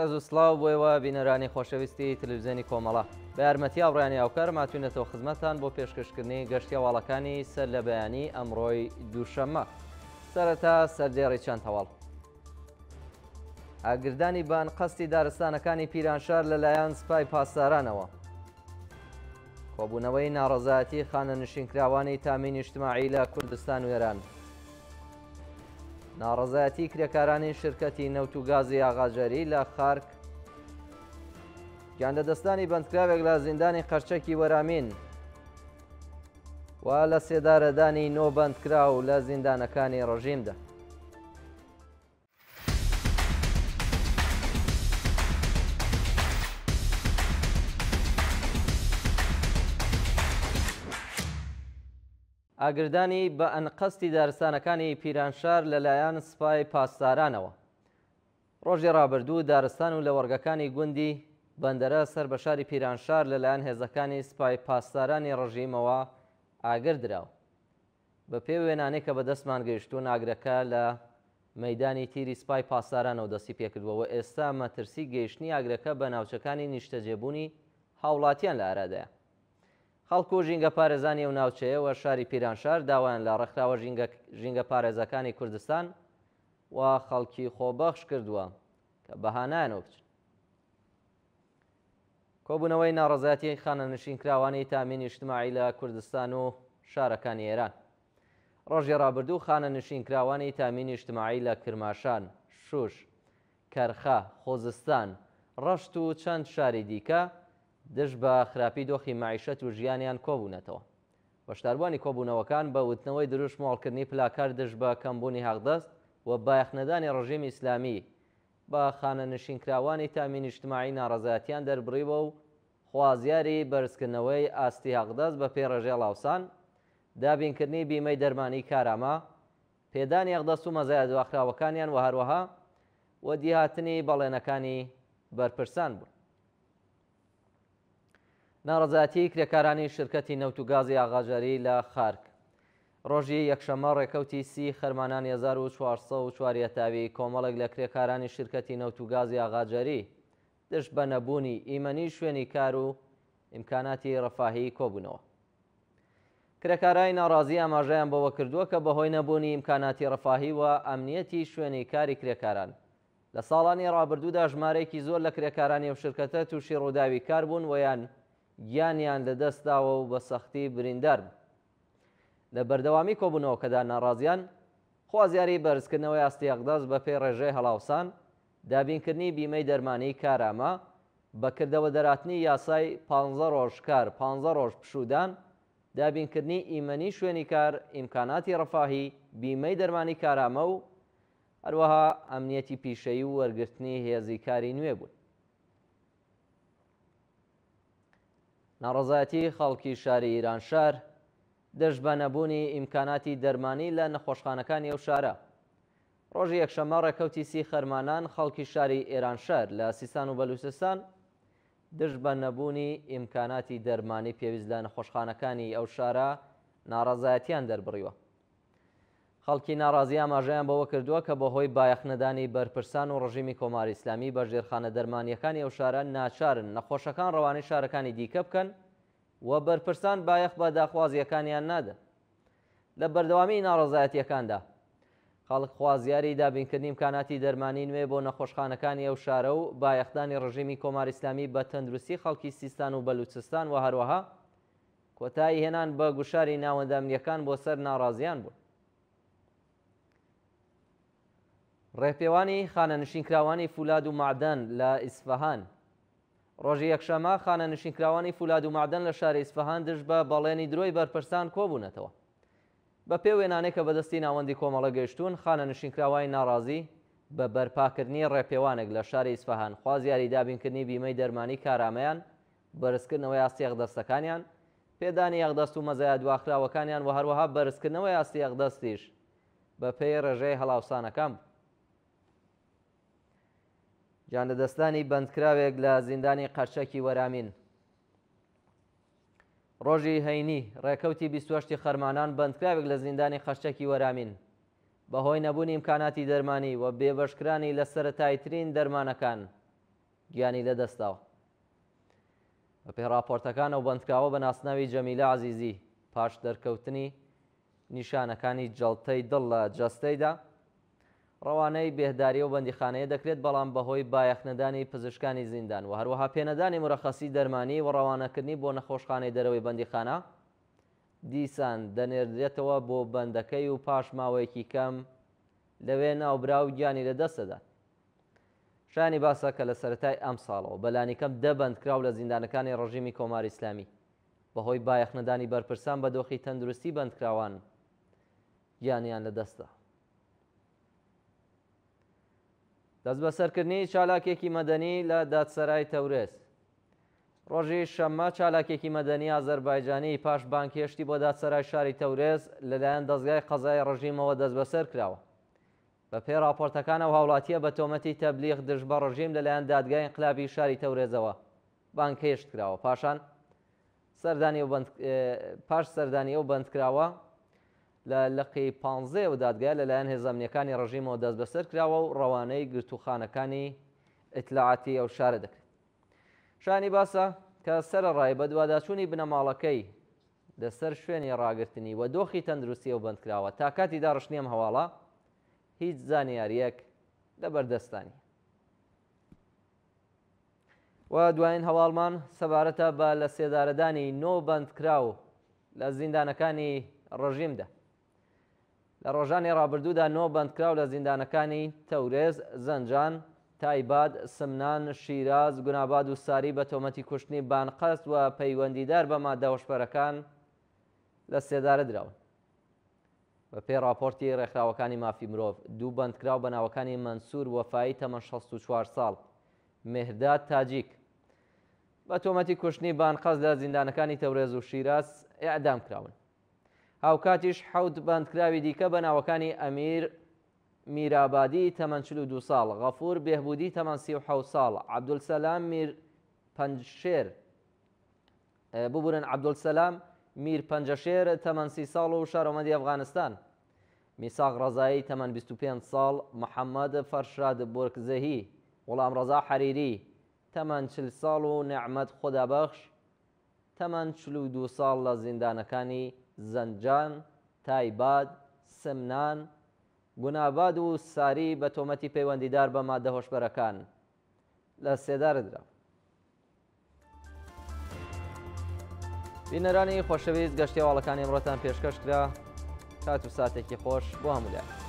ڕێز و سڵاو بۆیەوە بینەرانی خۆشەویستی تەلەڤیزیۆنی کۆمەڵە بە یارمەتی ئاڕوانی ئاوکار ماتوینێتەوە خزمەتتان بۆ پێشکەشکردنی گەشتی هەواڵەکانی سەر لە بەیانی ئەمڕۆی دووشەممە. سەرەتا سەردێڕی چەند هەواڵ. ئاگردانی بان قەستی دارستانەکانی پیرانشار لەلایەن سوپای پاسدارانەوە. کۆبوونەوەی ناڕەزایەتی خانە نشینکراوانی تامینی اجتماعی لە کوردستان و ئێران. ناڕەزایەتی کرێکارانی شرکەتی نەوت و گازی ئاغاجەری لە خارک. گیاندەدەستانی بەندکراوێک لە زیندانی قەرچەکی وەرامین و لە سێدارەدانی نۆ بەندکراو لە زیندانەکانی ڕژیمدا. ئاگردانی بە ئەنقەستی دارستانەکانی پیرانشار لەلایەن سوپای پاسدارانەوە. ڕۆژی ڕابردوو دارستان و لە وەرگەکانی گوندی بەندەرە سەر بە شاری پیرانشار لەلایەن هێزەکانی سوپای پاسدارانی ڕژیمەوە ئاگر دراوە. بە پێی وێنانەی کە بەدەستمان گەیشتوون ئاگرەکە لە مەیدانی تیری سوپای پاسدارانەوە دەستی پێکردووە. ئێستا مەترسی گەیشتنی ئاگرەکە بە ناوچەکانی نیشتەجێبوونی هاوڵاتیان لە ئارادەیە. خەڵک و ژینگە پارێزانی و ناوچەیەوە شاری پیرانشار داوایان لە ڕێکخراوە ژینگە پارێزەکانی کوردستان و خەڵکی خۆبەخش کردووە کە بەهانایانەوە بچن. کۆبوونەوەی ناڕەزایەتی خانە نشینکراوانی تامینی اجتماعی لە کوردستان و شارەکانی ئێران. ڕۆژی ڕابردوو خانە نشینکراوانی تامینی اجتماعی لە کرماشان، شوش، کەرخە، خۆزستان، ڕەشت و چەند شاری دیکە دژ بە خراپی دۆخی معیشەت و ژیانیان کۆبوونەتەوە. بەشداربوانی کۆبوونەوەکان بە وتنەوەی دروست مۆڵکردنی پلاکار دژ بە کەمبوونی هەڵدەست و بایەخنەدانی ڕژیمی ئیسلامی بە خانە نشینکراوانی تامینی اجتماعی ناڕەزایەتیان دەربڕیوە و خوازیاری بەرزکردنەوەی ئاستی هەڵدەست بە پێی ڕێژەی لاوسان، دابینکردنی بیمەی دەرمانی کارامە، پێدانی هەڵدەست و مەزایە دواخراوەکانیان و هەروەها و دیهاتنی بەڵێنەکانی بەرپرسان بوون. ناڕەزایەتی کرێکارانی شرکەتی نەوت و گازی ئاغاجەری لە خارک. ڕۆژی یەکشەممە ڕێکەوتی سی خەرمانان 1404 تاوی کۆمەڵێک لە کرێکارانی شرکەتی نەوت و گازی ئاغاجەری دشت بە نەبوونی ئیمەنی شوێنی کار و ئیمکاناتی ڕەفاهی کۆبوونەوە. کرێکارانی ناڕازی ئاماژەیان بەوە کردووە کە بەهۆی نەبوونی ئیمکاناتی ڕەفاهی و ئەمنیەتی شوێنی کاری کرێکاران لە ساڵانی ڕابردوودا ژمارەیەکی زۆر لە کرێکارانی ئەو شرکەتە تووشی ڕووداوی کار بوون ویان گیانیان لەدەستداوە و بە سەختی بریندار بوون. لە بەردەوامی کۆبوونەوەکەدا ناڕازیان خوازیاری بەرزکردنەوەی ئاستی هەڵدەست بە پێی ڕێژەی هەڵاوسان، دابینکردنی بیمەی دەرمانی کارامە، بەکردەوە دەراتنی یاسای 15 ڕۆژ کار 15 ڕۆژ پشودان، دابینکردنی ئیمەنی شوێنی کار، ئیمکاناتی ڕەفاهی، بیمەی دەرمانی کارامە و هەروەها ئەمنیەتی پیشەیی و وەرگرتنی هێزی کاری نوێ بوون. ناڕەزایەتی خەڵکی شاری ئیرانشار دەشت بە نەبوونی ئیمکاناتی دەرمانی لە نەخۆشخانەکانی ئەو شارە. ڕۆژی یەکشەممە ڕێکەوتی سی خەرمانان خەڵکی شاری ئێرانشار لە سیستان و بەلوچستان دژ بە نەبوونی ئیمکاناتی دەرمانی پێویست لە نەخۆشخانەکانی ئەو شارە ناڕەزایەتیان دەربڕیوە. خەڵکی ناڕازی ئاماژەیان بەوە کردووە کە بەهۆی بایەخنەدانی بەرپرسان و ڕژیمی کۆماری ئیسلامی بە ژێرخانە دەرمانیەکانی ئەو شارە ناچارن نەخۆشەکان ڕەوانەی شارەکانی دیکە بکەن و بەرپرسان بایەخ بە داخوازیەکانیان نادەن. لە بەردەوامی ناڕەزایەتیەکاندا خەڵک خوازیاری دابینکردنی ئیمکاناتی دەرمانی نوێ بۆ نەخۆشخانەکانی ئەو شارە و بایەخدانی ڕژیمی کۆماری ئیسلامی بە تەندروستی خەڵکی سیستان و بەلوچستان و هەروەها کۆتایی هێنان بە گوشاری ناوەندەمنیەکان بۆ سەر ناڕازیان بوون. ڕێپێوانی خانە نشینکراوانی فولاد و معدەن لە ئیسفەهان. ڕۆژی یەکشەممە خانە نشینکراوانی فولاد و معدەن لە شاری ئیسفەهان دژ بە بەڵێنی درۆی بەرپرسان کۆبوونەتەوە. بە پێی وێنانەی کە بەدەستی ناوەندی کۆمەڵە گەیشتوون، خانە نشینکراوانی ناڕازی بە بەرپاکردنی ڕێپێوانێک لە شاری ئیسفەهان خوازیاری دابینکردنی بیمەی دەرمانی کارامەیان، بەرزکردنەوەی ئاستی هەڵدەستەکانیان، پێدانی هەڵدەست و مەزایە دواخراوەکانیان و هەروەها بەرزکردنەوەی ئاستی هەڵدەستیش بە پێی ڕێژەی هەڵاوسانەکان بوو. گیاندەدەستانی بەندکراوێک لە زیندانی قەرچەکی وەرامین. ڕۆژی هەینی ڕێکەوتی 28 خەرمانان بەندکراوێک لە زیندانی قەرچەکی وەرامین بەهۆی نەبوونی ئیمکاناتی دەرمانی و بێبەشکرانی لە سەرەتایترین دەرمانەکان گیانی لەدەستاوە. بە پێی راپۆرتەکانەوە بەندکراوە بە ناسناوی جەمیلە عەزیزی پاش دەرکەوتنی نیشانەکانی جەڵتەی دڵ لە جەستەیدا ڕەوانەی بێهداری و بەندیخانەیە دەکرێت، بەڵام بەهۆی بایەخنەدانی پزیشکانی زیندان و هەروەها پێنەدانی مرەخەسی دەرمانی و ڕەوانەکردنی بۆ نەخۆشخانەی دەرەوەی بەندیخانە دیسان دەنێردرێتەوە بۆ بەندەکەی و پاش ماوەیەکی کەم لەوێ ناوبرا و گیانی لەدەستەدا. شایانی باسە کە لە سەرەتای ئەم ساڵەوە بەلانی کەم 10 بەندکراو لە زیندانەکانی ڕژیمی کۆماری ئیسلامی بەهۆی بایەخنەدانی بەرپرسان بە دۆخی تەندروستی بەندکراوان گیانیان لەدەستدا. دەست بەسەرکردنی چالاکێکی مەدەنی لە دادسەرای تەورێز. ڕۆژی شەممە چالاکێکی مەدەنی ئازەربایجانی پاش بانکێشتی بۆ دادسەرای شاری تەورێز لەلایەن دەستگای قەزای ڕژیمەوە دەست بەسەر کراوە. بە پێی راپۆرتەکانەوە هاوڵاتیە بە تۆمەتی تەبلیغ دژ بە ڕژیم لەلایەن دادگای ئینقلابی شاری تەورێزەوە بانکێشت کراوە. پاش سەردانیە و بەندکراوە لە لقی 15 و دادگای لەلایەن هێزەمنیەکانی ڕژیمەوە دەست بەسەر کراوە و ڕەوانەی گرتوخانەکانی ئیتلاعاتی ئەو شارە دەکرێت. شایانی باسە کە سەرەڕای بە دوواداچوونی بنەماڵەکەی لەسەر شوێنی ڕاگررتنی و دۆخی تەندروستی و بەندکراوە تا کاتی داڕشتنی ئەم هەواڵە هیچ زانیاریەک لەبەردەستانی. و دوایین هەواڵمان سەبارەتە بە لە سێدارەدانی 9 بەندکراو لە زیندانەکانی ڕژیمدا. لە ڕۆژانی ڕابردوودا 9 بەندکراو لە زیندانەکانی تەورێز، زەنجان، تایباد، سمنان، شیراز، گوناباد و ساری بە تۆمەتی کوشتنی بانقەست و پەیوەندیدار بە مادە هۆشبەرەکان لە سێدارە دراون. بە پێی راپۆرتی ڕێکخراوەکانی مافی مرۆڤ 2 بەندکراو بە ناوەکانی مەنسوور وەفایی تەمەن 64 ساڵ، مهرداد تاجیک بە تۆمەتی کوشتنی بانقەست لە زیندانەکانی تەورێز و شیراز ئیعدام کراون. هاوکاتیش 7 بەندکراوی دیکە بە ناوەکانی ئەمیر میرابادی تەمەن 42 ساڵ، غەفور بێهبودی تەمەن 37 ساڵ، عەبدولسەلام میر پەنجەشێر تەمەن 30 ساڵ و شارۆمەندی ئەفغانستان، میساق ڕەزایی تەمەن 25 ساڵ، محەممەد فەرشاد بۆرکزەهی، غوڵام ڕەزا حەریری تەمەن 40 ساڵ و نەعمەت خۆدابەخش تەمەن 42 ساڵ لە زیندانەکانی زەنجان، تایباد، سمنان، گوناباد و ساری بە تۆمەتی پەیوەندیدار بە مادە هۆشبەرەکان لە سێدارەدرا. بینەرانی خۆشەویست، گەشتی هەواڵەکانی ئەمڕۆتان پێشکەش کرا. کات و ساتێکی خۆش بۆ هەموو لایەن.